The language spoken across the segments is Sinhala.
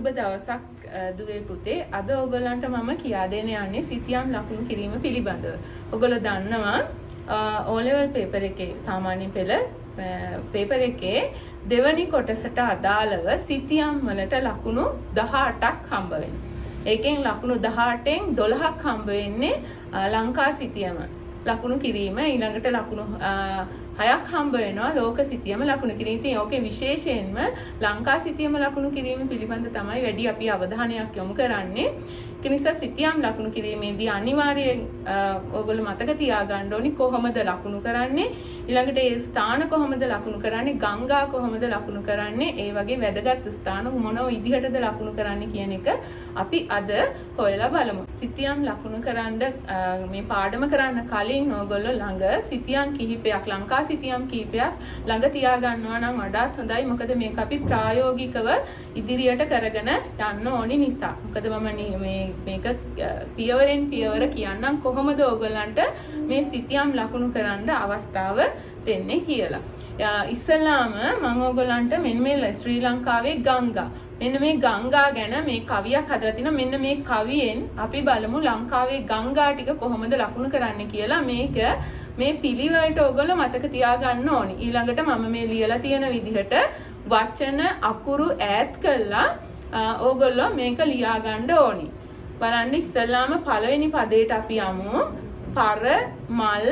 සුබ දවසක් දුවේ පුතේ. අද ඔයගොල්ලන්ට මම කියා දෙන්න යන්නේ සිතියම් ලකුණු කිරීම පිළිබඳව. ඔයගොල්ලෝ දන්නවා O level paper එකේ සාමාන්‍ය පෙළ paper එකේ දෙවනි කොටසට අදාළව සිතියම් වලට ලකුණු 18ක් හම්බ වෙනවා. ඒකෙන් ලකුණු 18න් 12ක් හම්බ වෙන්නේ ලංකා සිතියම ලකුණු කිරීම. ඊළඟට ලකුණු 6ක් හම්බ වෙනවා ලෝක සිතියම ලකුණු කිරීම. ඉතින් ඕකේ විශේෂයෙන්ම ලංකා සිතියම ලකුණු කිරීම පිළිබඳ තමයි වැඩි අපි අවධානයක් යොමු කරන්නේ. ඒ නිසා සිතියම් ලකුණු කිරීමේදී අනිවාර්යයෙන් ඔයගොල්ලෝ මතක තියාගන්න ඕනි කොහොමද ලකුණු කරන්නේ, ඊළඟට ඒ ස්ථාන කොහොමද ලකුණු කරන්නේ, ගංගා කොහොමද ලකුණු කරන්නේ, ඒ වගේ වැදගත් ස්ථාන මොන විදිහටද ලකුණු කරන්නේ කියන එක අපි අද හොයලා බලමු. සිතියම් ලකුණු කරන්න මේ පාඩම කරන්න කලින් ඔයගොල්ලෝ ළඟ සිතියම් කිහිපයක් ලංකා සිතියම් කිහිපයක් ළඟ තියා ගන්නවා නම් වඩාත් හොඳයි. මොකද මේක අපි ප්‍රායෝගිකව ඉදිරියට කරගෙන යන්න ඕනි නිසා. මොකද මම මේක පියවරෙන් පියවර කියන්නම් කොහොමද ඔයගොල්ලන්ට මේ සිතියම් ලකුණු කරන්න අවස්ථාව දෙන්නේ කියලා. ඉස්සෙල්ලාම මම ඔයගොල්ලන්ට මෙන්න මේ ශ්‍රී ලංකාවේ ගංගා මෙන්න මේ ගංගා ගැන මේ කවියක් හදලා තිනවා. මෙන්න මේ කවියෙන් අපි බලමු ලංකාවේ ගංගා ටික කොහොමද ලකුණු කරන්නේ කියලා. මේක මේ පිළිවෙලට ඔයගොල්ලෝ මතක තියාගන්න ඕනි. ඊළඟට මම මේ ලියලා තියෙන විදිහට වචන අකුරු ඈඩ් කළා ඔයගොල්ලෝ මේක ලියා ගන්න ඕනි. බලන්න ඉස්සෙල්ලාම පළවෙනි පදයට අපි යමු. පර මල්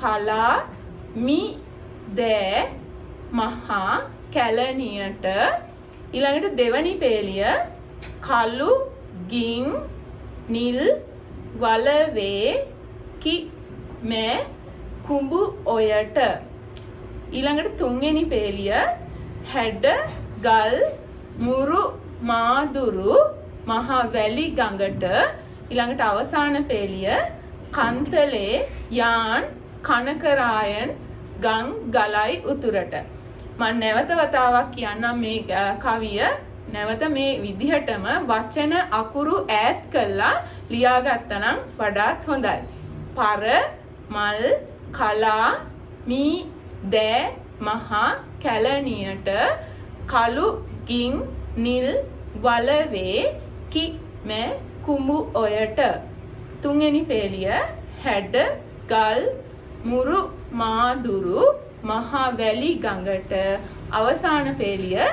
කලා මි දෑ මහා කැලණියට. ඊළඟට දෙවනි පේලිය කළු ගින් නිල් වලවේ කි මෑ කුඹු ඔයට. ඊළඟට තුන්වෙනි පේලිය හැඩ ගල් මුරු මාදුරු මහා වැලි ගඟට. ඊළඟට අවසාන පේලිය කන්තලේ යාන් කනකරායන් ගං ගලයි උතුරට. මම නැවත වතාවක් කියන්නම් මේ කවිය නැවත මේ විදිහටම වචන අකුරු ඈඩ් කරලා ලියාගත්තනම් වඩාත් හොඳයි. පර මල් කලා මි දෑ මහා කැලණියට කළු ගින් නිල් වලවේ කි මෑ කුඹු ඔයට. තුන්වෙනි පේලිය හැඩ ගල් මුරු මාදුරු මහා වැලි ගඟට. අවසාන පේලිය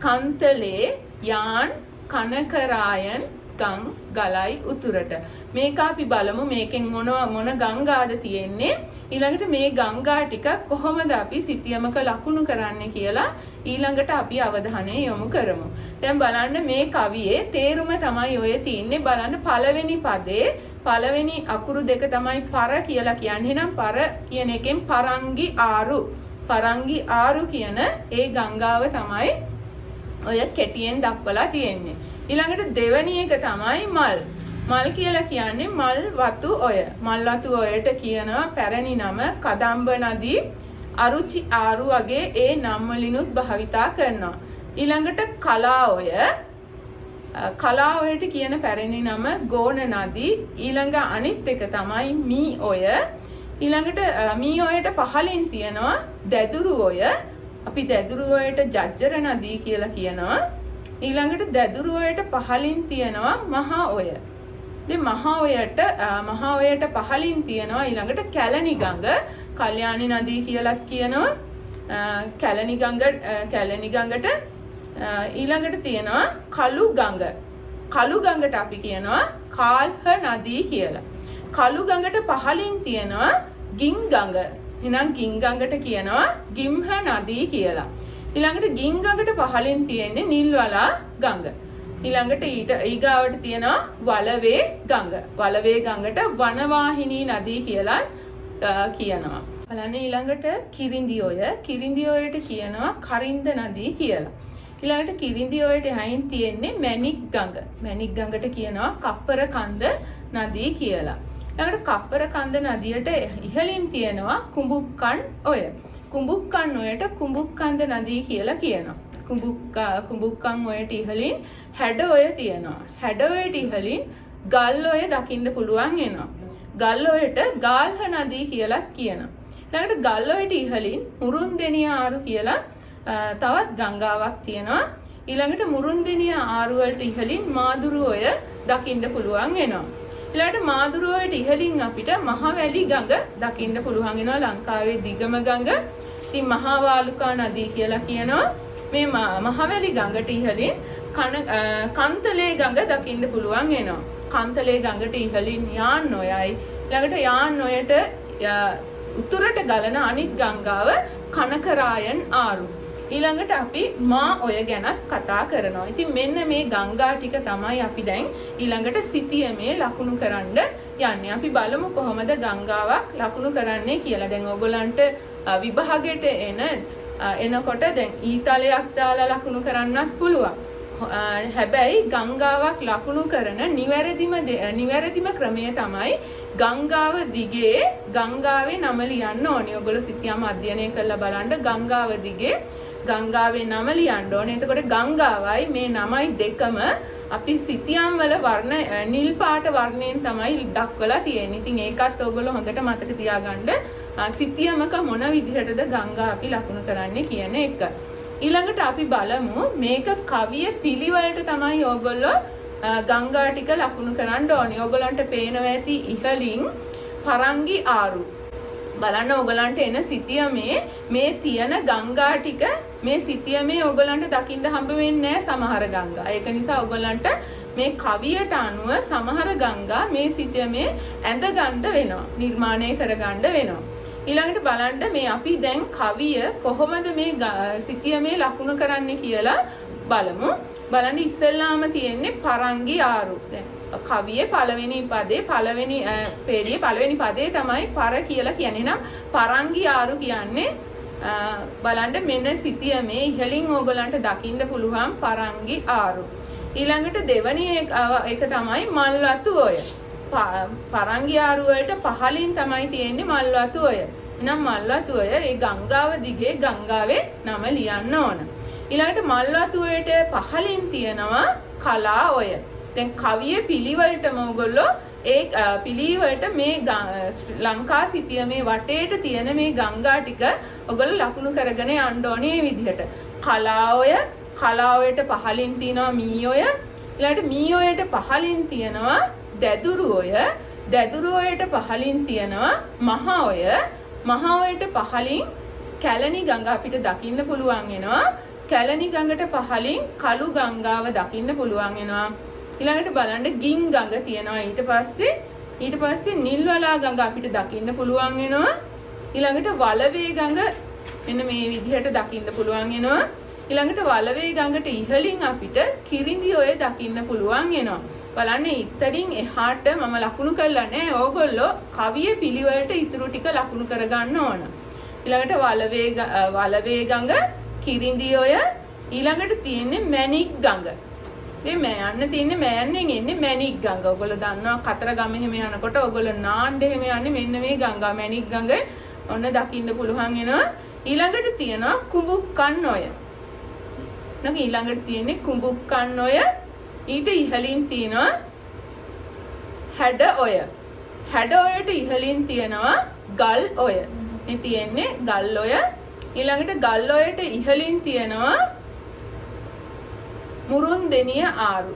කන්තලේ යාන් කනකරායන් ගං ගලයි උතුරට. මේක අපි බලමු මේකෙන් මොන ගංගාද තියෙන්නේ. ඊළඟට මේ ගංගා ටික කොහොමද අපි සිතියමක ලකුණු කරන්නේ කියලා ඊළඟට අපි අවධානය යොමු කරමු. දැන් බලන්න මේ කවියේ තේරුම තමයි ඔය තියෙන්නේ. බලන්න පළවෙනි පදේ පළවෙනි අකුරු දෙක තමයි පර කියලා කියන්නේ. එහෙනම් පර කියන එකෙන් පරංගි ආරු පරංගි ආරු කියන ඒ ගංගාව තමයි ඔය කෙටියෙන් දක්වලා තියෙන්නේ. ඊළඟට දෙවැනි එක තමයි මල්. මල් කියලා කියන්නේ මල් වතු ඔය. මල් වතු ඔයට කියනවා පැරණි නම කදම්බ නදී අරුචි ආරු වගේ ඒ නම් වලිනුත් භාවිතා කරනවා. ඊළඟට කලා ඔය. කලා ඔයට කියන පැරණි නම ගෝණ නදී. ඊළඟ අනිත් එක තමයි මී ඔය. ඊළඟට මී ඔයට පහලින් තියෙනවා දැදුරු ඔය. අපි දැදුරු ඔයට ජජ්ජර නදී කියලා කියනවා. ඊළඟට දැදුරු ඔයට පහලින් තියෙනවා මහා ඔය. ඉතින් මහා ඔයට පහලින් තියෙනවා ඊළඟට කැලණි ගඟ කල්යාණි නදී කියලා කියනවා. කැලණි ගඟට ඊළඟට තියෙනවා කළු ගඟ. කළු ගඟට අපි කියනවා කාල්හ නදී කියලා. කළු ගඟට පහලින් තියෙනවා ගින් ගඟ. එහෙනම් ගින් ගඟට කියනවා ගිම්හ නදී කියලා. ඊළඟට ගින් ගඟට පහලින් තියෙන්නේ නිල්වලා ගඟ. ඊළඟට ඊගාවට තියෙනවා වලවේ ගඟ. වලවේ ගඟට වනවාහිනී නදී කියලා කියනවා. බලන්න ඊළඟට කිරිඳිඔය. කිරිඳිඔයට කියනවා කරින්ද නදී කියලා. ඊළඟට කිරිඳිඔයට එහයින් තියෙන්නේ මැණික් ගඟ. මැණික් ගඟට කියනවා කප්පර කන්ද නදී කියලා. ඊළඟට කප්පර කන්ද නදියට ඉහළින් තියෙනවා කුඹුක්කන් ඔය. කුඹුක්කන් ඔයට කුඹුක්කන්ද නදී කියලා කියනවා. කුඹුක්කන් ඔයට ඉහළින් හැඩ ඔය තියෙනවා. හැඩ ඔයට ඉහළින් ගල් ඔය දකින්න පුළුවන් වෙනවා. ගල් ඔයට ගාල්හ නදී කියලා කියනවා. ඊළඟට ගල් ඔයට ඉහළින් මුරුන්දෙනිය ආරු කියලා තවත් ගංගාවක් තියෙනවා. ඊළඟට මුරුන්දෙනිය ආරු වලට ඉහළින් මාදුරුවය දකින්න පුළුවන් වෙනවා. ඊළඟට මාදුරුවයට ඉහළින් අපිට මහවැලි ගඟ දකින්න පුළුවන් වෙනවා ලංකාවේ දිගම ගඟ. ඉතින් මහා වාලුකා නදී කියලා කියනවා. මේ මහවැලි ගඟට ඉහළින් කන්තලේ ගඟ දකින්න පුළුවන් වෙනවා. කන්තලේ ගඟට ඉහළින් යාන් නොයයි. ඊළඟට යාන් නොයට උතුරට ගලන අනිත් ගංගාව කනකරායන් ආරු. ඊළඟට අපි මා ඔය ගැනත් කතා කරනවා. ඉතින් මෙන්න මේ ගංගා ටික තමයි අපි දැන් ඊළඟට සිතියමේ ලකුණු කරන්න යන්නේ. අපි බලමු කොහොමද ගංගාවක් ලකුණු කරන්නේ කියලා. දැන් ඕගොල්ලන්ට විභාගයට එනකොට දැන් ඊතලයක් දාලා ලකුණු කරන්නත් පුළුවන්. හැබැයි ගංගාවක් ලකුණු කරන නිවැරදිම ක්‍රමය තමයි ගංගාව දිගේ ගංගාවේ නම ලියන්න ඕනේ. ඔයගොල්ලෝ සිතියම අධ්‍යයනය කරලා බලන්න ගංගාව දිගේ ගංගාවේ නම ලියන්න ඕනේ. එතකොට ගංගාවයි මේ නමයි දෙකම අපි සිතියම් වල වර්ණ නිල් පාට වර්ණයෙන් තමයි දක්වලා තියෙන්නේ. ඉතින් ඒකත් ඔයගොල්ලෝ හොඳට මතක තියාගන්න. සිතියමක මොන විදිහටද ගංගා අපි ලකුණු කරන්නේ කියන එක. ඊළඟට අපි බලමු මේක කවිය පිළිවෙලට තමයි ඕගොල්ලෝ ගංගා ටික ලකුණු කරන්න ඕනේ. ඕගොල්ලන්ට පේනවා ඇති ඉහළින් පරංගි ආරු. බලන්න ඕගොල්ලන්ට එන සිතියමේ මේ තියෙන ගංගා ටික මේ සිතියමේ ඕගොල්ලන්ට දකින්න හම්බ වෙන්නේ නැහැ සමහර ගංගා. ඒක නිසා ඕගොල්ලන්ට මේ කවියට අනුව සමහර ගංගා මේ සිතියමේ ඇඳ ගන්න වෙනවා. නිර්මාණය කරගන්න වෙනවා. ඊළඟට බලන්න මේ අපි දැන් කවිය කොහොමද මේ සිතියමේ ලකුණු කරන්නේ කියලා බලමු. බලන්න ඉස්සෙල්ලාම තියෙන්නේ පරංගි ආරු. දැන් කවියේ පළවෙනි පදේ පළවෙනි පේරියේ පළවෙනි පදේ තමයි පර කියලා කියන්නේ. නම් පරංගි ආරු කියන්නේ බලන්න මෙන්න සිතියමේ ඉහළින් ඕගලන්ට දකින්න පුළුවන් පරංගි ආරු. ඊළඟට දෙවැනි එක තමයි මල්වතු ඔය. පරංගි ආරු වලට පහළින් තමයි තියෙන්නේ මල්වතු ඔය. එහෙනම් මල්වතු ඔය ඒ ගංගාව දිගේ ගංගාවේ නම ලියන්න ඕන. ඊළඟට මල්වතු ඔයට පහළින් තියෙනවා කලා ඔය. දැන් කවියේ පිළිවෙලටම ඕගොල්ලෝ ඒ පිළිවෙලට මේ ලංකා සිතියමේ වටේට තියෙන මේ ගංගා ටික ඔයගොල්ලෝ ලකුණු කරගෙන යන්න ඕනේ මේ විදිහට. කලා ඔයට පහළින් තියෙනවා මී ඔය. ඊළඟට මී ඔයට පහළින් තියෙනවා දැදුරු ඔයට පහළින් තියෙනවා මහා ඔයට පහළින් කැලණි ගඟ අපිට දකින්න පුළුවන් වෙනවා. කැලණි ගඟට පහළින් කළු ගංගාව දකින්න පුළුවන් වෙනවා. ඊළඟට බලන්න ගින් ගඟ තියෙනවා. ඊට පස්සේ නිල්වලා ගඟ අපිට දකින්න පුළුවන් වෙනවා. ඊළඟට වලවේ ගඟ මෙන්න මේ විදිහට දකින්න පුළුවන් වෙනවා. ඊළඟට වලවේ ගඟට ඉහළින් අපිට කිරිඳි ඔය දකින්න පුළුවන් වෙනවා. බලන්න ඉතින් එහාට මම ලකුණු කරලා නැහැ. ඕගොල්ලෝ කවියේ පිළිවෙලට ඉතුරු ටික ලකුණු කරගන්න ඕන. ඊළඟට වලවේ ගඟ, කිරිඳි ඔය, ඊළඟට තියෙන්නේ මැණික් ගඟ. මේ මෑයන්න තියෙන්නේ මෑයන්නෙන් එන්නේ මැණික් ගඟ. ඔයගොල්ලෝ දන්නවා කතරගම එහෙම යනකොට ඔයගොල්ලෝ නාණ්ඩ එහෙම යන්නේ මෙන්න මේ ගංගා මැණික් ගඟ ඔන්න දකින්න පුළුවන් වෙනවා. ඊළඟට තියෙනවා කුඹුක්කන් ඔය. ඊළඟට තියෙන්නේ කුඹුක්කන් ඔය. ඊට ඉහළින් තියෙනවා හැඩ ඔය. හැඩ ඔයට ඉහළින් තියෙනවා ගල් ඔය. මේ තියෙන්නේ ගල් ඔය. ඊළඟට ගල් ඔයට ඉහළින් තියෙනවා මුරුන්දෙනිය ආරු.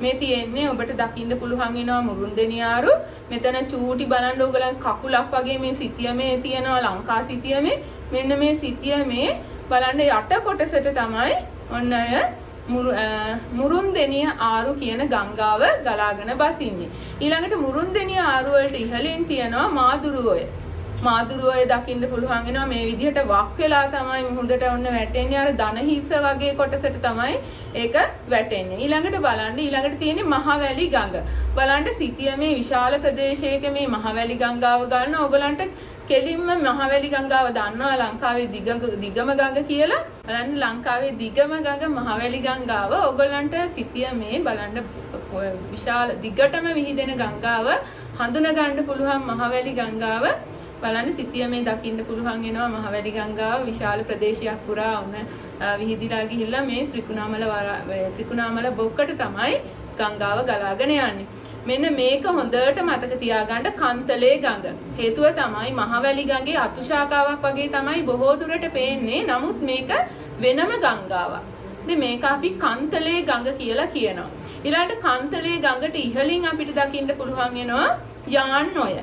මේ තියෙන්නේ ඔබට දකින්න පුළුවන් වෙනවා මුරුන්දෙනිය ආරු. මෙතන චූටි බලන්න ඕගලන් කකුලක් වගේ මේ සිතියමේ තියෙනවා ලංකා සිතියමේ. මෙන්න මේ සිතියමේ බලන්න යට කොටසට තමයි ඔන්න අය මුරුන්දෙනිය ආරු කියන ගංගාව ගලාගෙන බසින්නේ. ඊළඟට මුරුන්දෙනිය ආරු වලට ඉහළින් තියෙනවා මාදුරුවය. මාදුරුවය දකින්න පුළුවන් වෙනවා මේ විදිහට වක් වෙලා තමයි මුහුදට ඔන්න වැටෙන්නේ. අර ධන හිස වගේ කොටසට තමයි ඒක වැටෙන්නේ. ඊළඟට බලන්න ඊළඟට තියෙන්නේ මහවැලි ගඟ. බලන්න සිතියමේ විශාල ප්‍රදේශයක මේ මහවැලි ගංගාව ගන්න ඕගලන්ට කෙලින්ම මහවැලි ගංගාව දන්නවා ලංකාවේ දිගම ගඟ කියලා. බලන්න ලංකාවේ දිගම ගඟ මහවැලි ගංගාව ඕගලන්ට සිතියමේ බලන්න විශාල දිගටම විහිදෙන ගංගාව හඳුනා ගන්න පුළුවන් මහවැලි ගංගාව. බලන්න සිතියමේ දකින්න පුළුවන් වෙනවා මහවැලි ගංගාව විශාල ප්‍රදේශයක් පුරා ඔන්න විහිදිලා ගිහිල්ලා මේ ත්‍රිකුණාමල බොක්කට තමයි ගංගාව ගලාගෙන යන්නේ. මෙන්න මේක හොඳට මතක තියාගන්න කන්තලේ ගඟ. හේතුව තමයි මහවැලි ගඟේ අතුශාකාවක් වගේ තමයි බොහෝ දුරට පේන්නේ. නමුත් මේක වෙනම ගංගාවක්. ඉතින් මේක අපි කන්තලේ ගඟ කියලා කියනවා. ඊළඟට කන්තලේ ගඟට ඉහළින් අපිට දකින්න පුළුවන් වෙනවා යාන්නොය.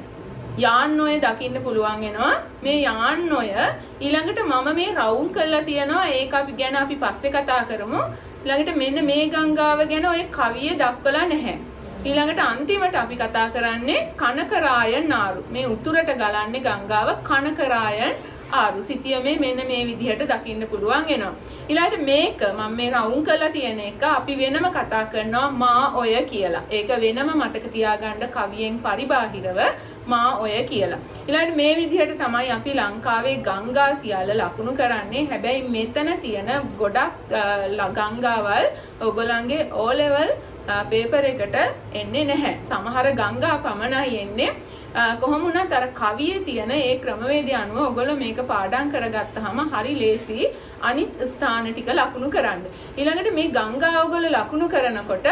යාන්නොය දකින්න පුළුවන් වෙනවා. මේ යාන්නොය ඊළඟට මම මේ රවුම් කරලා තියනවා. ඒක අපි ගැන අපි පස්සේ කතා කරමු. ඊළඟට මෙන්න මේ ගංගාව ගැන ඔය කවියේ දක්වලා නැහැ. ඊළඟට අන්තිමට අපි කතා කරන්නේ කනකරායන් නාරු. මේ උතුරට ගලන්නේ ගංගාව කනකරායන් ආරු. සිතියමේ මෙන්න මේ විදිහට දකින්න පුළුවන් වෙනවා. ඊළඟට මේක මම මේ රවුම් කරලා තියෙන එක අපි වෙනම කතා කරනවා මා ඔය කියලා. ඒක වෙනම මතක තියාගන්න කවියෙන් පරිබාහිරව මා ඔය කියලා. ඊළඟට මේ විදිහට තමයි අපි ලංකාවේ ගංගා සියල්ල ලකුණු කරන්නේ. හැබැයි මෙතන තියෙන ගොඩක් ගංගාවල් ඔයගොල්ලන්ගේ O level පේපර් එකට එන්නේ නැහැ. සමහර ගංගා පමණයි එන්නේ. කොහොම වුණත් අර කවියේ තියෙන ඒ ක්‍රමවේදය අනුව ඔයගොල්ලෝ මේක පාඩම් කරගත්තාම හරි ලේසි අනිත් ස්ථාන ටික ලකුණු කරන්න. ඊළඟට මේ ගංගා ඔයගොල්ලෝ ලකුණු කරනකොට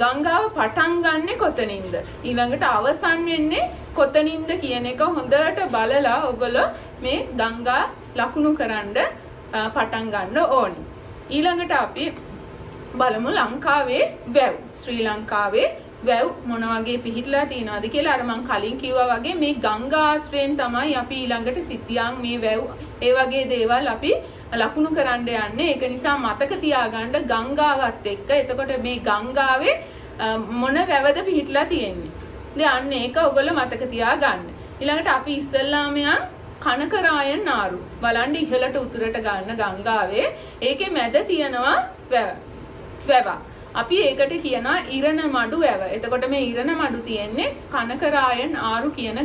ගංගාව පටන් ගන්නෙ කොතනින්ද? ඊළඟට අවසන් වෙන්නේ කොතනින්ද කියන එක හොඳට බලලා ඔයගොල්ලෝ මේ ගංගා ලකුණු කරන්න පටන් ගන්න ඕනි. ඊළඟට අපි බලමු ලංකාවේ වැව්. ශ්‍රී ලංකාවේ වැව් මොන වගේ පිහිටලා තියෙනවද කියලා. අර මම කලින් කිව්වා වගේ මේ ගංගා ආශ්‍රයෙන් තමයි අපි ඊළඟට සිතියන් මේ වැව් ඒ වගේ දේවල් අපි ලකුණු කරන්න යන්නේ. ඒක නිසා මතක තියාගන්න ගංගාවත් එක්ක. එතකොට මේ ගංගාවේ මොන වැවද පිහිටලා තියෙන්නේ. ඉතින් අන්න ඒක ඔයගොල්ලෝ මතක තියාගන්න. ඊළඟට අපි ඉස්සල්ලාම යන් කනකරායන් නාරු. බලන්න ඉහළට උතුරට ගන්න ගංගාවේ ඒකේ මැද තියෙනවා වැව. අපි ඒකට කියනවා ඉරණ මඩු වැව. එතකොට මේ ඉරණ මඩු තියෙන්නේ කනකරායන් ආරු කියන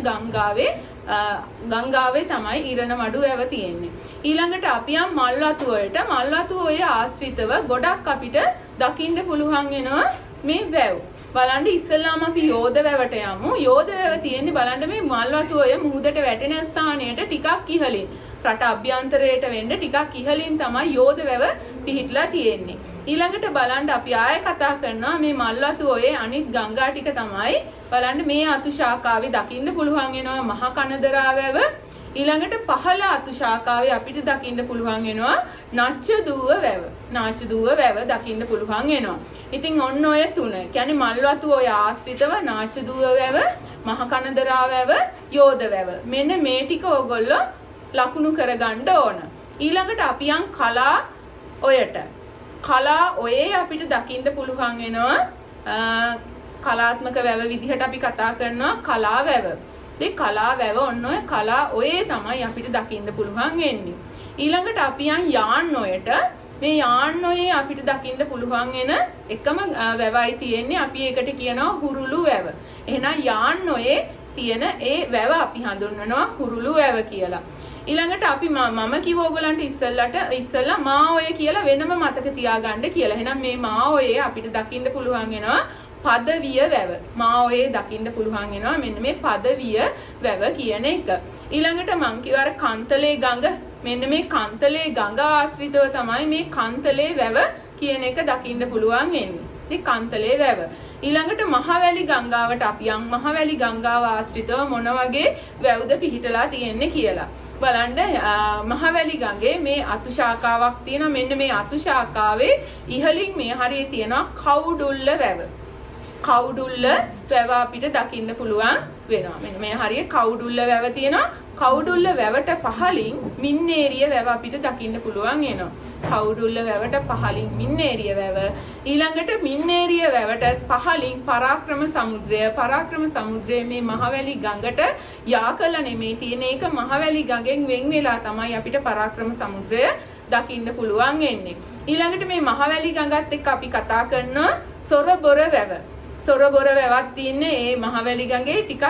ගංගාවේ තමයි ඉරණ මඩු වැව තියෙන්නේ. ඊළඟට අපි යම් මල්වතු වලට මල්වතු ඔය ආශ්‍රිතව ගොඩක් අපිට දකින්න පුළුවන් වෙනවා මේ වැව්. බලන්න ඉස්සෙල්ලාම අපි යෝධ වැවට යමු. යෝධ වැව තියෙන්නේ බලන්න මේ මල්වතු ඔය මුහුදට වැටෙන ස්ථානයට ටිකක් ඉහළින්. රට අභ්‍යන්තරයට වෙන්න ටිකක් ඉහළින් තමයි යෝධ වැව පිහිටලා තියෙන්නේ. ඊළඟට බලන්න අපි ආයෙ කතා කරනවා මේ මල්වතු ඔයේ අනිත් ගංගා ටික තමයි බලන්න මේ අතු ශාඛාවේ දකින්න පුළුවන් වෙනවා මහා කනදරා වැව. ඊළඟට පහළ අතු ශාඛාවේ අපිට දකින්න පුළුවන් වෙනවා නච්චදුව වැව. නාචදුව වැව දකින්න පුළුවන් වෙනවා. ඉතින් ඔන්න ඔය තුන. කියන්නේ මල්වතු ඔය ආශ්‍රිතව නාචදුව වැව, මහා කනදරා වැව, යෝධ වැව. මෙන්න මේ ටික ඕගොල්ලෝ ලකුණු කරගන්න ඕන. ඊළඟට අපි යන් කලා ඔයට. කලා ඔයේ අපිට දකින්න පුළුවන් වෙනවා කලාත්මක වැව විදිහට අපි කතා කරනවා කලා වැව. ඒ කලා වැව ඔන්න ඔය කලා ඔයේ තමයි අපිට දකින්න පුළුවන් වෙන්නේ. ඊළඟට අපි යන් යාන්නොයට. මේ යාන්නොයේ අපිට දකින්න පුළුවන් වෙන එකම වැවයි තියෙන්නේ. අපි ඒකට කියනවා හුරුළු වැව. එහෙනම් යාන්නොයේ තියෙන ඒ වැව අපි හඳුන්වනවා හුරුළු වැව කියලා. ඊළඟට අපි මම කිව්ව ඕගලන්ට ඉස්සෙල්ලා මා ඔය කියලා වෙනම මතක තියාගන්න කියලා. එහෙනම් මේ මා ඔයේ අපිට දකින්න පුළුවන් වෙනවා පදවිය වැව. මා ඔයේ දකින්න පුළුවන් වෙනවා මෙන්න මේ පදවිය වැව කියන එක. ඊළඟට මං කිව්වා අර කන්තලේ ගඟ. මෙන්න මේ කන්තලේ ගඟ ආශ්‍රිතව තමයි මේ කන්තලේ වැව කියන එක දකින්න පුළුවන් වෙන්නේ. මේ කන්තලේ වැව. ඊළඟට මහවැලි ගංගාවට අපි යන් මහවැලි ගංගාව ආශ්‍රිතව මොන වගේ වැව්ද පිහිටලා තියෙන්නේ කියලා. බලන්න මහවැලි ගඟේ මේ අතු ශාඛාවක් තියෙනවා. මෙන්න මේ අතු ශාඛාවේ ඉහළින් මේ හරිය තියෙනවා කවුඩුල්ල වැව. කවුඩුල්ල වැව අපිට දකින්න පුළුවන් වෙනවා. මෙන්න මේ හරිය කවුඩුල්ල වැව තියෙනවා. කවුඩුල්ල වැවට පහළින් මින්නේරිය වැව අපිට දකින්න පුළුවන් වෙනවා. කවුඩුල්ල වැවට පහළින් මින්නේරිය වැව. ඊළඟට මින්නේරිය වැවට පහළින් පරාක්‍රම සමුද්‍රය මේ මහවැලි ගඟට යා කළා නෙමෙයි තියෙන එක මහවැලි ගඟෙන් වෙන් වෙලා තමයි අපිට පරාක්‍රම සමුද්‍රය දකින්න පුළුවන් වෙන්නේ. ඊළඟට මේ මහවැලි ගඟත් එක්ක අපි කතා කරන සොරබොර වැව. සොරබොර වැවක් තියෙන්නේ මේ මහවැලි ගඟේ ටිකක්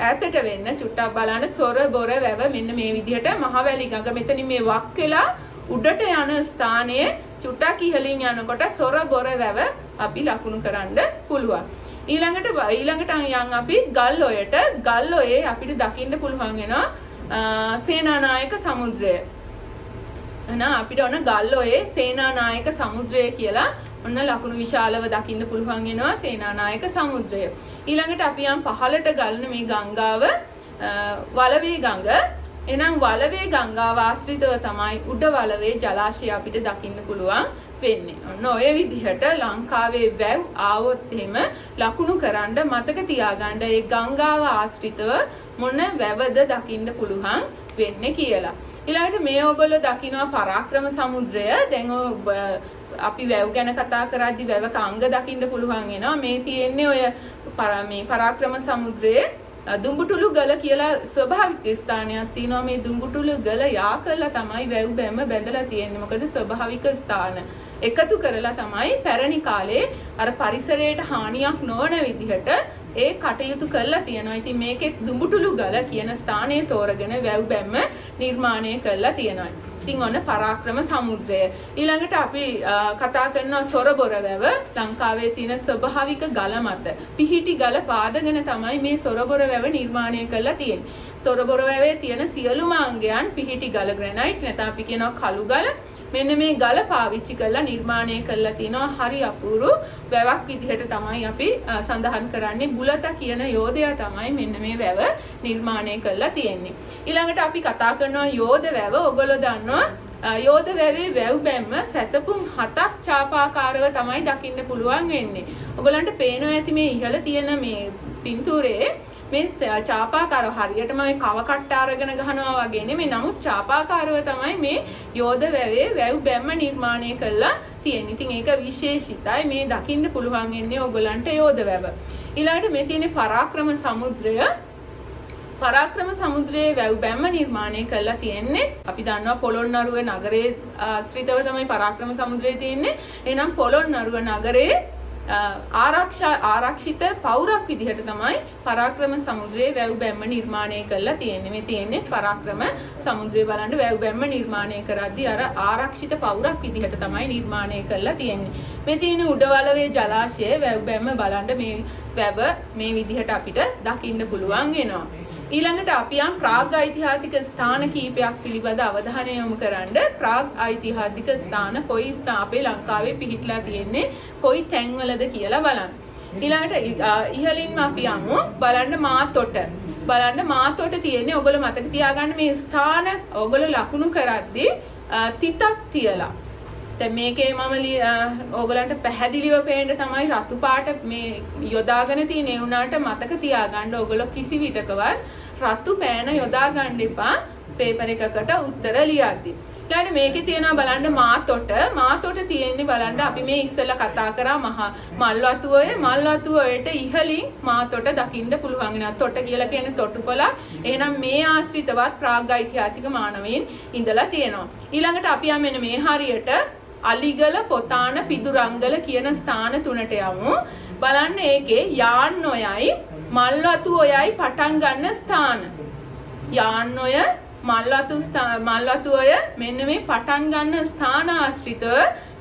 ඈතට වෙන්න චුට්ටක් බලන්න සොරබොර වැව මෙන්න මේ විදිහට මහවැලි ගඟ මෙතනින් මේ වක් වෙලා උඩට යන ස්ථානයේ චුට්ටක් ඉහළින් යනකොට සොරබොර වැව අපි ලකුණු කරන්න පුළුවන්. ඊළඟට යන් අපි ගල්ඔයට. ගල්ඔයේ අපිට දකින්න පුළුවන් වෙනවා සේනානායක සමුද්‍රය. එහෙනම් අපිට ඔන්න ගල්ඔයේ සේනානායක සමුද්‍රය කියලා ඔන්න ලකුණු විශාලව දකින්න පුළුවන් වෙනවා සේනානායක සමුද්‍රය. ඊළඟට අපි යම් පහළට ගලන මේ ගංගාව වලවේ ගඟ. එහෙනම් වලවේ ගංගාව ආශ්‍රිතව තමයි උඩ වලවේ ජලාශය අපිට දකින්න පුළුවන් වෙන්නේ. ඔන්න ඔය විදිහට ලංකාවේ වැව් ආවොත් එහෙම ලකුණු කරන්න මතක තියාගන්න ඒ ගංගාව ආශ්‍රිතව මොන වැවද දකින්න පුළුවන් වෙන්නේ කියලා. ඊළඟට මේ ඔයගොල්ලෝ දකිනවා පරාක්‍රම සමුද්‍රය. දැන් අපි වැව් ගැන කතා කරද්දි වැවක අංග දකින්න පුළුවන් වෙනවා. මේ තියෙන්නේ ඔය මේ පරාක්‍රම සමුද්‍රයේ දුඹුටුළු ගල කියලා ස්වභාවික ස්ථානයක් තියෙනවා. මේ දුඹුටුළු ගල යා කරලා තමයි වැව් බැම්ම බැඳලා තියෙන්නේ. මොකද ස්වභාවික ස්ථාන එකතු කරලා තමයි පැරණි කාලේ අර පරිසරයට හානියක් නොවන විදිහට ඒ කටයුතු කරලා තියෙනවා. ඉතින් මේකේ දුඹුටුළු ගල කියන ස්ථානය තෝරගෙන වැව් බැම්ම නිර්මාණය කරලා තියෙනවා. ඉතින් ඔන්න පරාක්‍රම සමුද්‍රය. ඊළඟට අපි කතා කරනවා සොරබොර වැව. ලංකාවේ තියෙන ස්වභාවික ගල මත පිහිටි ගල පාදගෙන තමයි මේ සොරබොර වැව නිර්මාණය කරලා තියෙන්නේ. සොරබොර වැවේ තියෙන සියලුම අංගයන් පිහිටි ගල ග්‍රැනයිට් නැත්නම් අපි කියනවා කළු ගල. මෙන්න මේ ගල පාවිච්චි කරලා නිර්මාණය කරලා තිනවා. හරි අපූර්ව වැවක් විදිහට තමයි අපි සඳහන් කරන්නේ. බුලත කියන යෝධයා තමයි මෙන්න මේ වැව නිර්මාණය කරලා තියෙන්නේ. ඊළඟට අපි කතා කරනවා යෝධ වැව. ඔයගොල්ලෝ දන්නවා යෝධ වැවේ වැව් බැම්ම සැතපුම් 7ක් ඡාපාකාරව තමයි දකින්න පුළුවන් වෙන්නේ. ඔයගලන්ට පේනවා ඇති මේ ඉහළ තියෙන මේ පින්තූරේ මේ ඡාපාකාරව හරියටම මේ කව කට්ට අරගෙන ගහනවා වගේ නෙමෙයි. නමුත් ඡාපාකාරව තමයි මේ යෝධ වැවේ වැව් බැම්ම නිර්මාණය කරලා තියෙන්නේ. ඉතින් ඒක විශේෂිතයි. මේ දකින්න පුළුවන් වෙන්නේ ඔයගලන්ට යෝධ වැව. ඊළඟට මේ තියෙන පරාක්‍රම සමුද්‍රය. පරාක්‍රම සමුද්‍රයේ වැව් බැම්ම නිර්මාණය කරලා තියෙන්නේ. අපි දන්නවා පොළොන්නරුව නගරයේ ආශ්‍රිතව තමයි පරාක්‍රම සමුද්‍රය තියෙන්නේ. එහෙනම් පොළොන්නරුව නගරයේ ආරක්ෂිත පෞරක් විදිහට තමයි පරාක්‍රම සමුද්‍රයේ වැව් බැම්ම නිර්මාණය කරලා තියෙන්නේ. මේ තියෙන්නේ පරාක්‍රම සමුද්‍රය බලන්න වැව් බැම්ම නිර්මාණය කරද්දී අර ආරක්ෂිත පෞරක් විදිහට තමයි නිර්මාණය කරලා තියෙන්නේ. මේ තියෙන උඩවලවේ ජලාශය වැව් බැම්ම බලන්න මේ වැව මේ විදිහට අපිට දකින්න පුළුවන් වෙනවා. ඊළඟට අපි යම් ප්‍රාග් ඓතිහාසික ස්ථාන කීපයක් පිළිබඳ අවධානය යොමු කරන්න. ප්‍රාග් ඓතිහාසික ස්ථාන කොයි අපේ ලංකාවේ පිහිටලා තියෙන්නේ කොයි තැන්වලද කියලා බලන්න. ඊළඟට ඉහළින්ම අපි යමු බලන්න මාතොට. බලන්න මාතොට තියෙන්නේ ඔයගොල්ලෝ මතක තියාගන්න මේ ස්ථාන ඔයගොල්ලෝ ලකුණු කරද්දී තිතක් තියලා. දැන් මේකේ මම ඕගලන්ට පැහැදිලිව පේන්න තමයි රතු පාට මේ යොදාගෙන තියෙන ඒ උනාට මතක තියාගන්න ඕගොල්ලෝ කිසි විටකවත් රතු පෑන යොදා ගන්න එපා පේපර් එකකට උත්තර ලියද්දී. ඊළඟට මේකේ තියෙනවා බලන්න මාතොට. මාතොට තියෙන්නේ බලන්න අපි මේ ඉස්සෙල්ලා කතා කරා මහා මල්වතුවේ මල්වතුවේට ඉහළින් මාතොට දකින්න පුළුවන් වෙනවා. තොට කියලා කියන්නේ තොටුපළක්. එහෙනම් මේ ආශ්‍රිතවත් ප්‍රාග් ඓතිහාසික මානවීන් ඉඳලා තියෙනවා. ඊළඟට අපි යන්නේ මේ හරියට අලිගල පොතාන පිදුරංගල කියන ස්ථාන තුනට යමු. බලන්න ඒකේ යාන්නොයයි මල්වතු ඔයයි පටන් ගන්න ස්ථාන. යාන්නොය මල්වතු ඔය මෙන්න මේ පටන් ගන්න ස්ථාන ආශ්‍රිතව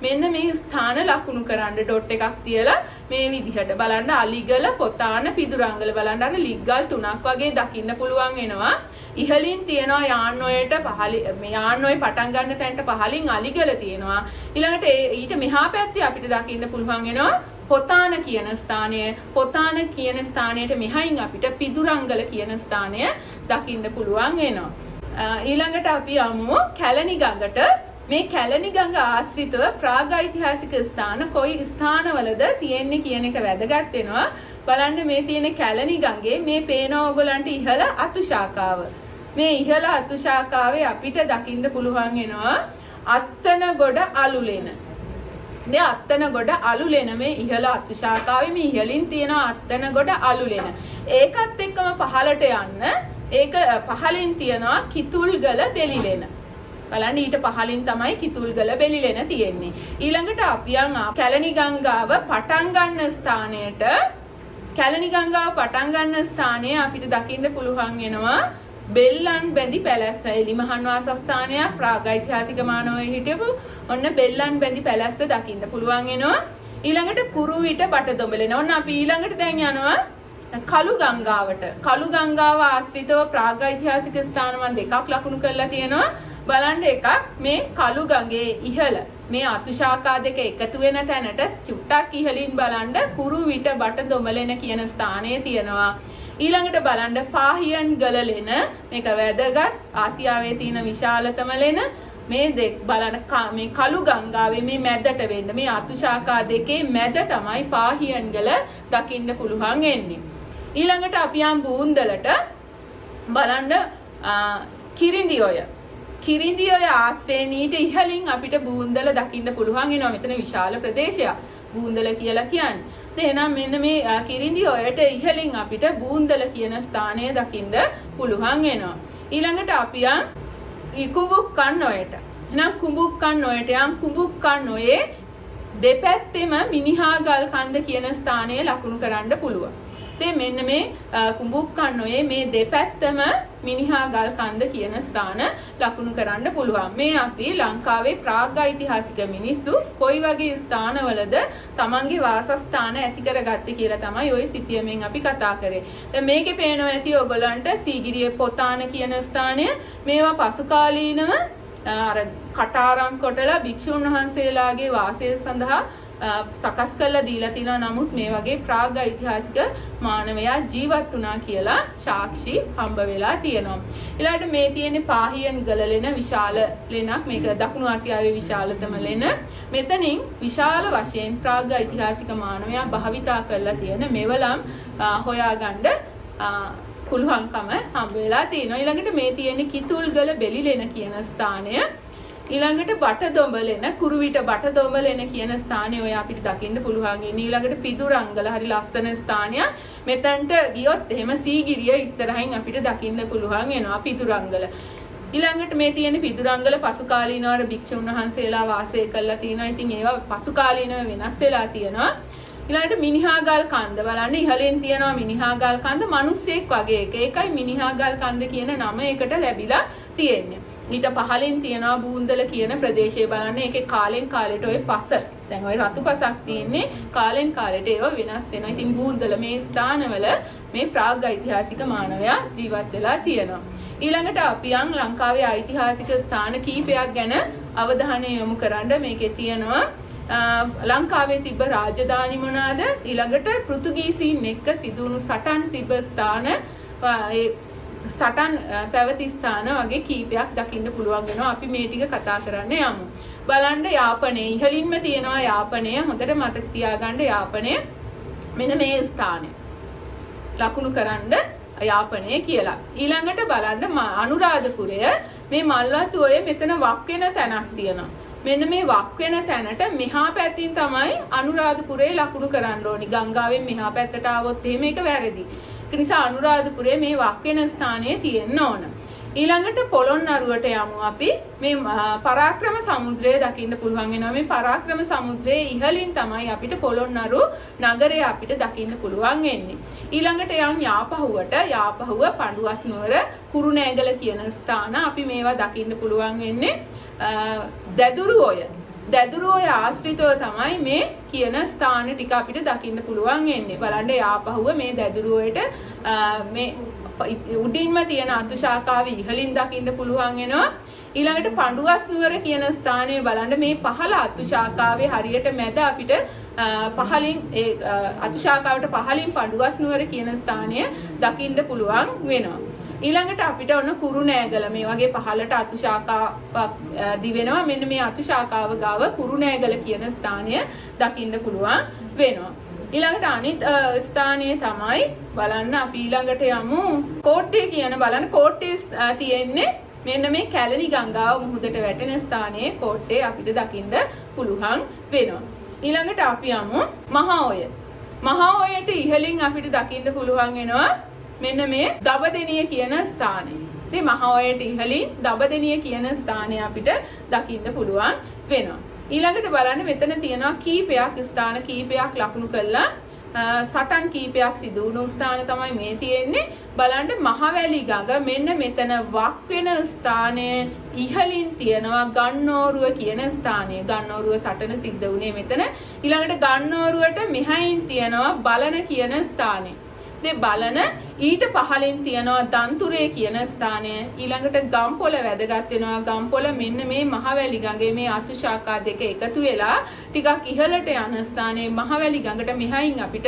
මෙන්න මේ ස්ථාන ලකුණු කරන්න ඩොට් එකක් තියලා මේ විදිහට බලන්න අලිගල පොතාන පිදුරංගල බලන්න අර ලිග්ගල් තුනක් වගේ දකින්න පුළුවන් වෙනවා. ඉහළින් තියෙනවා යාන්නොයට පහළින් යාන්නොය පටන් ගන්න තැනට පහළින් අලිගල තියෙනවා. ඊළඟට ඊට මෙහා පැත්තේ අපිට දකින්න පුළුවන් වෙනවා පොතාන කියන ස්ථානය. පොතාන කියන ස්ථානයට මෙහයින් අපිට පිදුරංගල කියන ස්ථානය දකින්න පුළුවන් වෙනවා. ඊළඟට අපි යමු කැලණි ගඟට. මේ කැලණි ගඟ ආශ්‍රිතව ප්‍රාග් ඓතිහාසික ස්ථාන කොයි ස්ථානවලද තියෙන්නේ කියන එක වැදගත් වෙනවා. බලන්න මේ තියෙන කැලණි ගඟේ මේ පේන ඕගලන්ට ඉහළ අතු ශාඛාව. මේ ඉහළ අතු ශාඛාවේ අපිට දකින්න පුළුවන් වෙනවා අත්තනගොඩ අලුලෙන. මේ අත්තනගොඩ අලුලෙන මේ ඉහළ අතු ශාඛාවේ මේ ඉහළින් තියෙන අත්තනගොඩ අලුලෙන. ඒකත් එක්කම පහළට යන්න ඒක පහළින් තියනවා කිතුල්ගල බෙලිලෙන. බලන්න ඊට පහළින් තමයි කිතුල්ගල බෙලිලෙන තියෙන්නේ. ඊළඟට අපි කැලණි ගංගාව පටන් ගන්න ස්ථානයට කැලණි ගංගාව පටන් ගන්න ස්ථානයේ අපිට දකින්න පුළුවන් වෙනවා බෙල්ලන් බැඳි පැලැස්ස. එලිමහන් වාසස්ථානයක් ප්‍රාග් ඓතිහාසික මානවයේ හිටපු ඔන්න බෙල්ලන් බැඳි පැලැස්ස දකින්න පුළුවන් වෙනවා. ඊළඟට කුරුවිට බටදොඹලෙන. ඔන්න අපි ඊළඟට දැන් යනවා කළු ගංගාවට. කළු ගංගාව ආශ්‍රිතව ප්‍රාග් ඓතිහාසික ස්ථාන මන් දෙකක් ලකුණු කරලා තියෙනවා. බලන්න එකක් මේ කළු ගඟේ ඉහළ මේ අතු ශාඛා දෙක එකතු වෙන තැනට චුට්ටක් ඉහළින් බලන්න කුරුවිට බටදොඹලෙන කියන ස්ථානය තියෙනවා. ඊළඟට බලන්න පාහියන් ගලලෙන මේක වැදගත් ආසියාවේ තියෙන විශාලතම ලෙන මේ දෙක බලන්න මේ කළු ගංගාවේ මේ මැදට වෙන්න මේ අතු ශාඛා දෙකේ මැද තමයි පාහියන් ගල දකින්න පුළුවන් වෙන්නේ. ඊළඟට අපි යම් බූන්දලට බලන්න කිරිඳිඔය ආශ්‍රයෙන් ඊට ඉහළින් අපිට බූන්දල දකින්න පුළුවන් වෙනවා. මෙතන විශාල ප්‍රදේශයක් බූන්දල කියලා කියන්නේ. එහෙනම් මෙන්න මේ කිරිඳිඔයට ඉහළින් අපිට බූන්දල කියන ස්ථානය දකින්න පුළුවන් වෙනවා. ඊළඟට අපි යම් කුඹුක්කන්නොයට. එහෙනම් කුඹුක්කන්නොයට යම් කුඹුක්කන්නොයේ දෙපැත්තෙම මිනිහාගල් කන්ද කියන ස්ථානය ලකුණු කරන්න පුළුවන්. මෙන්න මේ කුඹුක්කන්නොයේ මේ දෙපැත්තම මිනිහාගල් කන්ද කියන ස්ථාන ලකුණු කරන්න පුළුවන්. මේ අපි ලංකාවේ ප්‍රාග්ඓතිහාසික මිනිස්සු කොයි වගේ ස්ථානවලද තමන්ගේ වාසස්ථාන ඇති කරගත්තේ කියලා තමයි ওই සිතියමෙන් අපි කතා කරේ. දැන් මේකේ පේනවා ඇති ඔයගොල්ලන්ට සීගිරියේ පොතාන කියන ස්ථානය මේවා පසු කාලීනව අර කටාරම් කොටලා භික්ෂුන් වහන්සේලාගේ වාසය සඳහා සකස් කරලා දීලා තිනවා. නමුත් මේ වගේ ප්‍රාග්ඓතිහාසික මානවයා ජීවත් වුණා කියලා සාක්ෂි හම්බ වෙලා තියෙනවා. ඊළඟට මේ තියෙන්නේ පාහියන් ගලලෙන විශාල ලෙනක්. මේක දකුණු ආසියාවේ විශාලතම ලෙන. මෙතනින් විශාල වශයෙන් ප්‍රාග්ඓතිහාසික මානවයා භාවිතා කරලා තියෙන මෙවලම් හොයාගන්න පුළුවන්කම හම්බ වෙලා තියෙනවා. ඊළඟට මේ තියෙන්නේ කිතුල්ගල බෙලිලෙන කියන ස්ථානය. ඊළඟට බටදොඹලෙන කුරුවිට බටදොඹලෙන කියන ස්ථානය ඔය අපිට දකින්න පුළුවන්. ඊළඟට පිදුරංගල හරි ලස්සන ස්ථානයක්. මෙතනට ගියොත් එහෙම සීගිරිය ඉස්සරහින් අපිට දකින්න පුළුවන් වෙනවා පිදුරංගල. ඊළඟට මේ තියෙන පිදුරංගල පසු කාලීනව භික්ෂුන් වහන්සේලා වාසය කරලා තිනවා. ඉතින් ඒවා පසු කාලීනව වෙනස් වෙලා තියෙනවා. ඊළඟට මිනිහාගල් කන්ද බලන්න ඉහළින් තියෙනවා මිනිහාගල් කන්ද මිනිස්සෙක් වගේ එක. ඒකයි මිනිහාගල් කන්ද කියන නම ඒකට ලැබිලා තියෙන්නේ. ඊට පහළින් තියෙනවා බූන්දල කියන ප්‍රදේශය බලන්න. ඒකේ කාලෙන් කාලෙට ඔය පස දැන් ඔය රතු පසක් තියෙන්නේ කාලෙන් කාලෙට ඒවා වෙනස් වෙනවා. ඉතින් බූන්දල මේ ස්ථානවල මේ ප්‍රාග්ඓතිහාසික මානවයා ජීවත් වෙලා තියෙනවා. ඊළඟට අපි ලංකාවේ ඓතිහාසික ස්ථාන කීපයක් ගැන අවධානය යොමු කරන්න. මේකේ තියෙනවා ලංකාවේ තිබ්බ රාජධානි මොනවාද? ඊළඟට පෘතුගීසීන් එක්ක සිදුණු සටන් තිබ්බ ස්ථාන සටන් පැවති ස්ථාන වගේ කීපයක් දකින්න පුළුවන් වෙනවා. අපි මේ ටික කතා කරන්න යමු. බලන්න යාපනයේ ඉහළින්ම තියෙනවා යාපනය. හොඳට මතක තියාගන්න යාපනය මෙන්න මේ ස්ථානය ලකුණු කරන්න යාපනය කියලා. ඊළඟට බලන්න අනුරාධපුරය මේ මල්වතුවේ මෙතන වක් වෙන තැනක් තියෙනවා. මෙන්න මේ වක් වෙන තැනට මෙහා පැත්තින් තමයි අනුරාධපුරේ ලකුණු කරන්න ඕනි. ගංගාවෙන් මෙහා පැත්තට ආවොත් එහෙම ඒක වැරදි. ඒ නිසා අනුරාධපුරේ මේ වක් වෙන ස්ථානයේ තියෙන්න ඕන. ඊළඟට පොළොන්නරුවට යමු අපි. මේ පරාක්‍රම සමුද්‍රය දකින්න පුළුවන් වෙනවා. මේ පරාක්‍රම සමුද්‍රයේ ඉහළින් තමයි අපිට පොළොන්නරු නගරය අපිට දකින්න පුළුවන් වෙන්නේ. ඊළඟට යම් යාපහුව පඬුවස් නුවර කුරුණෑගල කියන ස්ථාන අපි මේවා දකින්න පුළුවන් වෙන්නේ. දැදුරුඔය ආශ්‍රිතව තමයි මේ කියන ස්ථාන ටික අපිට දකින්න පුළුවන් වෙන්නේ. බලන්න යාපහුව මේ දැදුරුවයට මේ උඩින්ම තියෙන අතු ශාඛාව ඉහළින් දකින්න පුළුවන් වෙනවා. ඊළඟට පඬුවස් නුවර කියන ස්ථානය බලන්න මේ පහළ අතු ශාඛාවේ හරියට මැද අපිට පහළින් ඒ අතු ශාඛාවට පහළින් පඬුවස් නුවර කියන ස්ථානය දකින්න පුළුවන් වෙනවා. ඊළඟට අපිට ඔන්න කුරුණෑගල මේ වගේ පහළට අතු ශාඛාවක් දිවෙනවා. මෙන්න මේ අතු ශාඛාව ගාව කුරුණෑගල කියන ස්ථානය දකින්න පුළුවන් වෙනවා. ඊළඟට අනිත් ස්ථානය තමයි බලන්න අපි ඊළඟට යමු කෝට්ටේ කියන බලන්න කෝට්ටේ තියෙන්නේ මෙන්න මේ කැලණි ගංගාව මුහුදට වැටෙන ස්ථානයේ කෝට්ටේ අපිට දකින්න පුළුවන් වෙනවා. ඊළඟට අපි යමු මහා ඔයට ඉහළින් අපිට දකින්න පුළුවන් වෙනවා මෙන්න මේ දඹදෙනිය කියන ස්ථානය. ඉතින් මහා ඔයට ඉහළින් දඹදෙනිය කියන ස්ථානය අපිට දකින්න පුළුවන් වෙනවා. ඊළඟට බලන්න මෙතන තියෙනවා කීපයක් ස්ථාන කීපයක් ලකුණු කරලා සටන් කීපයක් සිදු වුණු ස්ථාන තමයි මේ තියෙන්නේ. බලන්න මහවැලි ගඟ මෙන්න මෙතන වක් වෙන ස්ථානය ඉහළින් තියෙනවා ගන්නෝරුව කියන ස්ථානය. ගන්නෝරුව සටන සිද්ධ වුණේ මෙතන. ඊළඟට ගන්නෝරුවට මෙහයින් තියෙනවා බලන කියන ස්ථානය. දේ බලන ඊට පහලින් තියනවා දන්තුරේ කියන ස්ථානය. ඊළඟට ගම්පොළ වැදගත් වෙනවා. ගම්පොළ මෙන්න මේ මහවැලි ගඟේ මේ අතු ශාඛා දෙක එකතු වෙලා ටිකක් ඉහළට යන ස්ථානයේ මහවැලි ගඟට මෙහයින් අපිට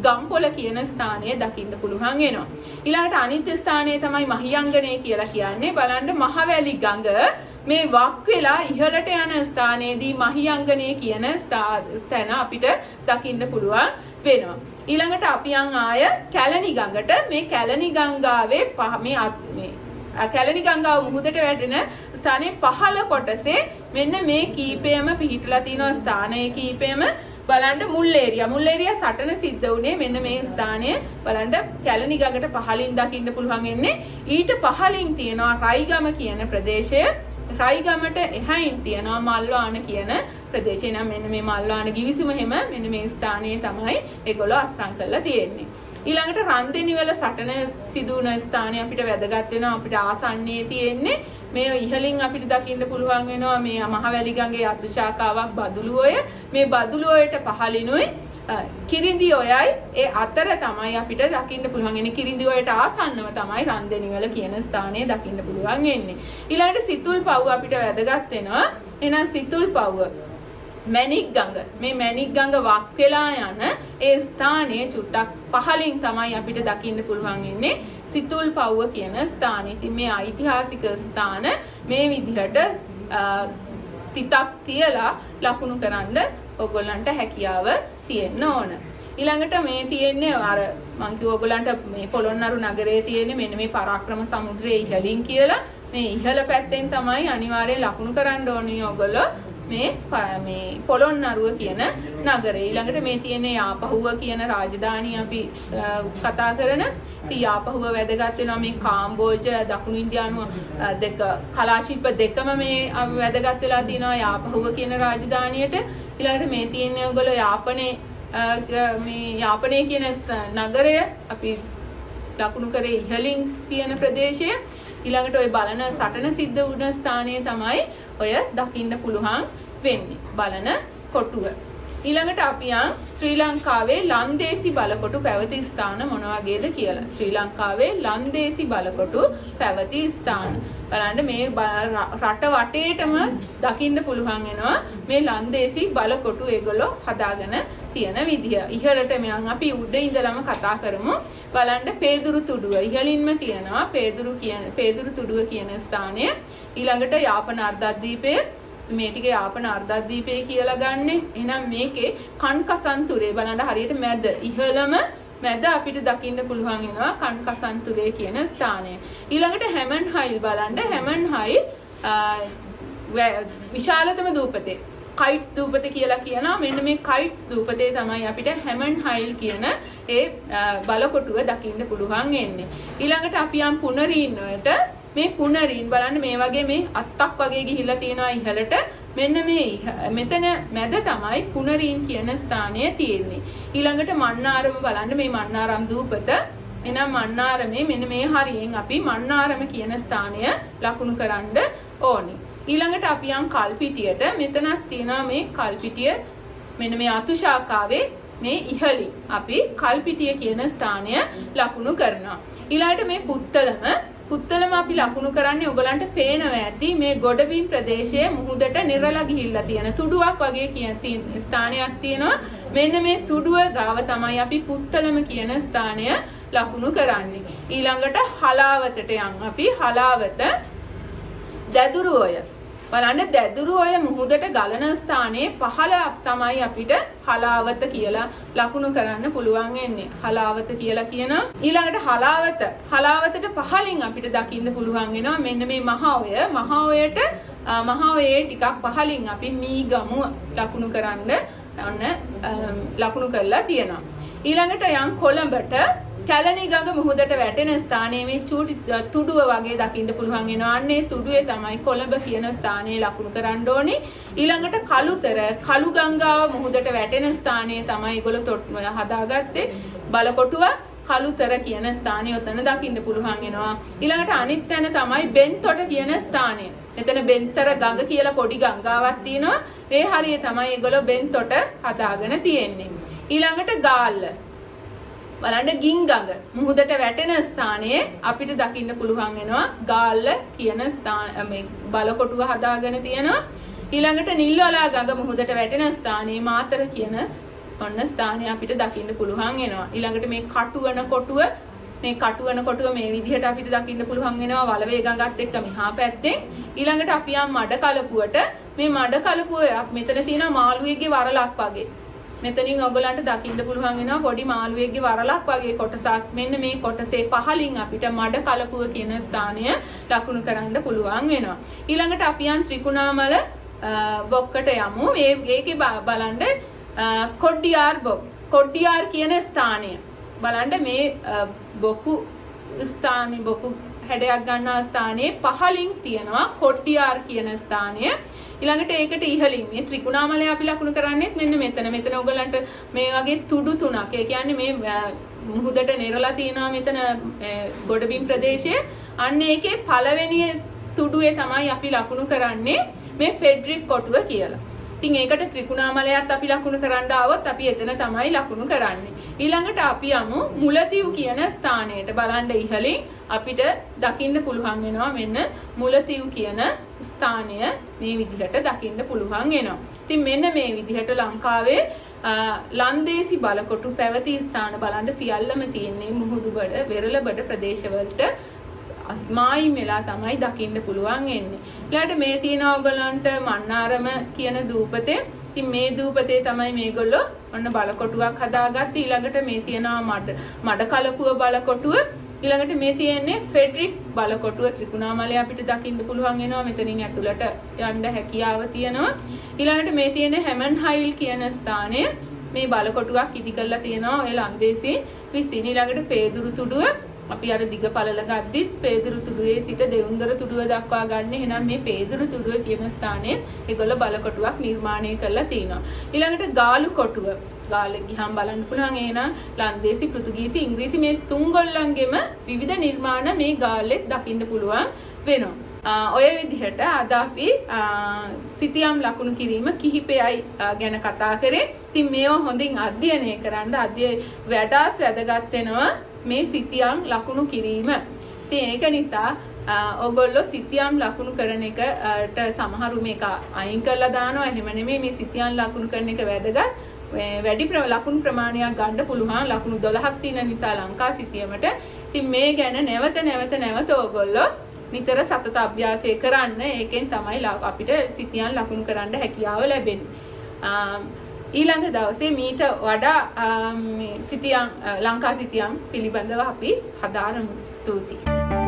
ගම්පොළ කියන ස්ථානය දකින්න පුළුවන් වෙනවා. ඊළඟට අනිත් ස්ථානය තමයි මහියංගනේ කියලා කියන්නේ. බලන්න මහවැලි ගඟ මේ වක් වෙලා ඉහළට යන ස්ථානයේදී මහියංගනේ කියන තැන අපිට දකින්න පුළුවන් වෙනවා. ඊළඟට අපි ආය කැලණි ගඟට මේ කැලණි ගංගාවේ කැලණි ගංගාව මුහුදට වැටෙන ස්ථානයේ පහළ කොටසේ මෙන්න මේ කීපයම පිහිටලා තියෙන ස්ථානයේ කීපයම බලන්න මුල් ඒරියා සටන සිද්ධ වුණේ මෙන්න මේ ස්ථානයේ බලන්න කැලණි ගඟට පහළින් දකින්න පුළුවන් වෙන්නේ. ඊට පහළින් තියෙනවා රයිගම කියන ප්‍රදේශය. රයිගමට එහයින් තියෙනවා මල්වාන කියන ප්‍රදේශය. නම් මෙන්න මේ මල්වාන ගිවිසුම හැම මෙන්න මේ ස්ථානයේ තමයි ඒගොල්ලෝ අත්සන් කරලා තියෙන්නේ. ඊළඟට රන්දෙනිවල සටන සිදු වුණ ස්ථානය අපිට වැදගත් වෙනවා. අපිට ආසන්නයේ තියෙන්නේ මේ ඉහළින් අපිට දකින්න පුළුවන් වෙනවා මේ මහවැලි ගඟේ අතු ශාඛාවක් බදුළුවය. මේ බදුළුවයට පහළිනුයි කිරිඳි ඔයයි ඒ අතර තමයි අපිට දකින්න පුළුවන් වෙන්නේ. කිරිඳි ඔයට ආසන්නව තමයි රන්දෙනිවල කියන ස්ථානය දකින්න පුළුවන් වෙන්නේ. ඊළඟට සිතුල් පව්ව අපිට වැදගත් වෙනවා. එහෙනම් සිතුල් පව්ව මැණික් ගඟ මේ මැණික් ගඟ වක් වෙලා යන ඒ ස්ථානයේ චුට්ටක් පහළින් තමයි අපිට දකින්න පුළුවන් වෙන්නේ සිතුල් පව්ව කියන ස්ථානය. ඉතින් මේ ඓතිහාසික ස්ථාන මේ විදිහට තිතක් තියලා ලකුණු කරන්න ඔයගොල්ලන්ට හැකියාව තියෙන්න ඕන. ඊළඟට මේ තියෙන්නේ අර මං කිව්ව ඔයගොල්ලන්ට මේ පොළොන්නරු නගරයේ තියෙන්නේ මෙන්න මේ පරාක්‍රම සමුද්‍රයේ ඉහළින් කියලා මේ ඉහළ පැත්තෙන් තමයි අනිවාර්යයෙන් ලකුණු කරන්න ඕනේ ඔයගොල්ලෝ මේ පොළොන්නරුව කියන නගරය. ඊළඟට මේ තියෙන්නේ යාපහුව කියන රාජධානිය අපි කතා කරන. ඉතින් යාපහුව වැදගත් වෙනවා මේ කාම්බෝජ දකුණු ඉන්දියානු දෙක කලා ශිල්ප දෙකම මේ වැදගත් වෙලා තියෙනවා යාපහුව කියන රාජධානියට. ඊළඟට මේ තියෙන්නේ ඔයගොල්ලෝ යාපනයේ කියන නගරය අපි ලකුණු කරේ ඉහළින් තියෙන ප්‍රදේශය. ඊළඟට ඔය බලන සටන සිද්ධ වුණ ස්ථානය තමයි ඔය දකින්න පුළුවන් වෙන්නේ බලන කොටුව. ඊළඟට අපි ශ්‍රී ලංකාවේ ලන්දේසි බලකොටු පැවති ස්ථාන මොන වගේද කියලා. ශ්‍රී ලංකාවේ ලන්දේසි බලකොටු පැවති ස්ථාන බලන්න මේ රට වටේටම දකින්න පුළුවන් වෙනවා මේ ලන්දේසි බලකොටු ඒගොල්ලෝ හදාගෙන තියෙන විදිය. ඉහළට මෙයන් අපි උඩ ඉඳලම කතා කරමු. බලන්න පේදුරු තුඩුව ඉහළින්ම තියෙනවා පේදුරු තුඩුව කියන ස්ථානය. ඊළඟට යාපන අර්ධද්වීපය මේ ටික යාපන අර්ධද්වීපය කියලා ගන්නෙ. එහෙනම් මේකේ කන්කසන්තුරේ බලන්න හරියට මැද ඉහළම මැද අපිට දකින්න පුළුවන් වෙනවා කන්කසන්තුරේ කියන ස්ථානය. ඊළඟට හැමන් හයිල් බලන්න හැමන් හයිල් විශාලතම දූපතේ කයිට්ස් දූපත කියලා කියනවා. මෙන්න මේ කයිට්ස් දූපතේ තමයි අපිට හැමන් හයිල් කියන ඒ බලකොටුව දකින්න පුළුවන් වෙන්නේ. ඊළඟට අපි පුනරීන් වලට මේ පුනරීන් බලන්න මේ වගේ මේ අත්තක් වගේ ගිහිල්ලා තියෙනවා ඉහළට. මෙන්න මේ මෙතන මැද තමයි පුනරීන් කියන ස්ථානය තියෙන්නේ. ඊළඟට මන්නාරම බලන්න මේ මන්නාරම් දූපත. එහෙනම් මන්නාරමේ මෙන්න මේ හරියෙන් අපි මන්නාරම කියන ස්ථානය ලකුණු කරන්න ඕනේ. ඊළඟට අපි කල්පිටියට මෙතනක් තියෙනවා මේ කල්පිටිය මෙන්න මේ අතු ශාඛාවේ මේ ඉහළින් අපි කල්පිටිය කියන ස්ථානය ලකුණු කරනවා. ඊළඟට මේ පුත්තලම අපි ලකුණු කරන්නේ ඔයගලන්ට පේනවා ඇති මේ ගොඩබිම් ප්‍රදේශයේ මුහුදට නිරලා ගිහිල්ලා තියෙන තුඩුවක් වගේ කියන ස්ථානයක් තියෙනවා. මෙන්න මේ තුඩුව ගාව තමයි අපි පුත්තලම කියන ස්ථානය ලකුණු කරන්නේ. ඊළඟට හලාවතට අපි හලාවත දැදුරුඔය බලන්න දැදුරුඔය මුහුදට ගලන ස්ථානයේ පහළ තමයි අපිට හලාවත කියලා ලකුණු කරන්න පුළුවන් වෙන්නේ. හලාවත කියලා කියනවා. ඊළඟට හලාවතට පහළින් අපිට දකින්න පුළුවන් වෙනවා මෙන්න මේ මහාඔයේ ටිකක් පහළින් අපි මීගමුව ලකුණු කරන්න ලකුණු කරලා තියෙනවා. ඊළඟට කොළඹට කැලණි ගඟ මුහුදට වැටෙන ස්ථානයේ මේ චූටි තුඩුව වගේ දකින්න පුළුවන් වෙනවා. අන්නේ තුඩුවේ තමයි කොළඹ කියන ස්ථානයේ ලකුණු කරන්න ඕනේ. ඊළඟට කළු ගංගාව මුහුදට වැටෙන ස්ථානයේ තමයි ඒගොල්ලෝ හදාගත්තේ බලකොටුව කළුතර කියන ස්ථානය උතන දකින්න පුළුවන් වෙනවා. ඊළඟට අනිත් තැන තමයි බෙන්තොට කියන ස්ථානය. එතන බෙන්තර ගඟ කියලා පොඩි ගංගාවක් තියෙනවා. ඒ හරිය තමයි ඒගොල්ලෝ බෙන්තොට හදාගෙන තියෙන්නේ. ඊළඟට බලන්න ගින්ගඟ මුහුදට වැටෙන ස්ථානයේ අපිට දකින්න පුළුවන් වෙනවා ගාල්ල කියන මේ බලකොටුව හදාගෙන තියෙනවා. ඊළඟට නිල්වලා ගඟ මුහුදට වැටෙන ස්ථානයේ මාතර කියන ඔන්න ස්ථානය අපිට දකින්න පුළුවන් වෙනවා. ඊළඟට මේ කටුවන කොටුව මේ විදිහට අපිට දකින්න පුළුවන් වෙනවා වලවේ ගඟත් එක්ක මෙහා පැත්තෙන්. ඊළඟට අපි යම් මඩ කලපුවට මේ මඩ කලපුව මෙතන තියෙන මාළුවෙක්ගේ වරලක් වගේ. මෙතනින් ඔයගලන්ට දකින්න පුළුවන් වෙනවා පොඩි මාළුවෙක්ගේ වරලක් වගේ කොටසක්. මෙන්න මේ කොටසේ පහලින් අපිට මඩ කලපුව කියන ස්ථානය ලකුණු කරන්න පුළුවන් වෙනවා. ඊළඟට අපි යම් ත්‍රිකුණාමල බොක්කට යමු. මේකේ බලන්න කොඩ්ඩියාර් කියන ස්ථානය බලන්න මේ බොකු ස්ථානයේ බොකු හැඩයක් ගන්නා ස්ථානයේ පහලින් තියෙනවා කොඩ්ඩියාර් කියන ස්ථානය. ඊළඟට ඒකට ඉහළින් මේ ත්‍රිකුණාමලය අපි ලකුණු කරන්නේ මෙන්න මෙතන ඔයගලන්ට මේ වගේ තුඩු තුනක්. ඒ කියන්නේ මේ මුහුදට නෙරලා තියෙනවා මෙතන ගොඩබිම් ප්‍රදේශයේ. අන්න ඒකේ පළවෙනි තුඩුවේ තමයි අපි ලකුණු කරන්නේ මේ ෆෙඩරික් කොටුව කියලා. ඉතින් ඒකට ත්‍රිකුණාමලයත් අපි ලකුණු කරන්න ආවොත් අපි එතන තමයි ලකුණු කරන්නේ. ඊළඟට අපි යමු මුලතිව් කියන ස්ථානයට. බලන්න ඉහළින් අපිට දකින්න පුළුවන් වෙනවා මෙන්න මුලතිව් කියන ස්ථානය මේ විදිහට දකින්න පුළුවන් වෙනවා. ඉතින් මෙන්න මේ විදිහට ලංකාවේ ලන්දේසි බලකොටු පැවති ස්ථාන බලන්න සියල්ලම තියෙන්නේ මුහුදුබඩ වෙරළබඩ ප්‍රදේශවලට අස්මායිම් වෙලා තමයි දකින්න පුළුවන් එන්නේ. ඊළඟට මේ තියෙන ඕගලන්ට මන්නාරම කියන දූපතේ. ඉතින් මේ දූපතේ තමයි මේගොල්ලෝ ඔන්න බලකොටුවක් හදාගත්තේ. ඊළඟට මේ තියෙනවා මඩ කලපුව බලකොටුව. ඊළඟට මේ තියෙන්නේ ෆෙඩරික් බලකොටුව. ත්‍රිකුණාමලය අපිට දකින්න පුළුවන් වෙනවා. මෙතනින් ඇතුළට යන්න හැකියාව තියෙනවා. ඊළඟට මේ තියෙන හැමන්හයිල් කියන ස්ථානය මේ බලකොටුවක් ඉදි කරලා තියෙනවා ඔය ලන්දේසි විසින්. ඊළඟට පේදුරු තුඩුව අපි අර දිග පළල ගද්දිත් පේදුරු තුඩුවේ සිට දෙවුන්දර තුඩුව දක්වා ගන්න. එහෙනම් මේ පේදුරු තුඩුව කියන ස්ථානයේ ඒගොල්ලෝ බලකොටුවක් නිර්මාණය කරලා තිනවා. ඊළඟට ගාලු කොටුව. ගාල ගිහම් බලන්න පුළුවන්. එහෙනම් ලන්දේසි, පෘතුගීසි, ඉංග්‍රීසි මේ තුන් ගොල්ලන්ගෙම විවිධ නිර්මාණ මේ ගාල්ලේ දකින්න පුළුවන් වෙනවා. ඔය විදිහට අද අපි සිතියම් ලකුණු කිරීම කිහිපයයි ගැන කතා කරේ. ඉතින් මේව හොඳින් අධ්‍යයනය කරන්න වඩාත් වැදගත් වෙනවා මේ සිතියම් ලකුණු කිරීම. ඉතින් ඒක නිසා ඔයගොල්ලෝ සිතියම් ලකුණු කරන එකට සමහරු මේක අයින් කරලා දානවා. එහෙම නෙමෙයි මේ සිතියම් ලකුණු කරන එක වැදගත්. වැඩි ලකුණු ප්‍රමාණයක් ගන්න පුළුවන්. ලකුණු 12ක් තියෙන නිසා ලංකා සිතියමට. ඉතින් මේ ගැන නැවත ඔයගොල්ලෝ නිතර සතත අභ්‍යාසය කරන්න. ඒකෙන් තමයි අපිට සිතියම් ලකුණු කරන්න හැකියාව ලැබෙන්නේ. ඊළඟ දවසේ මීට වඩා සිතියම් ලංකා සිතියම් පිළිබඳව අපි හදාරමු. ස්තුතියි.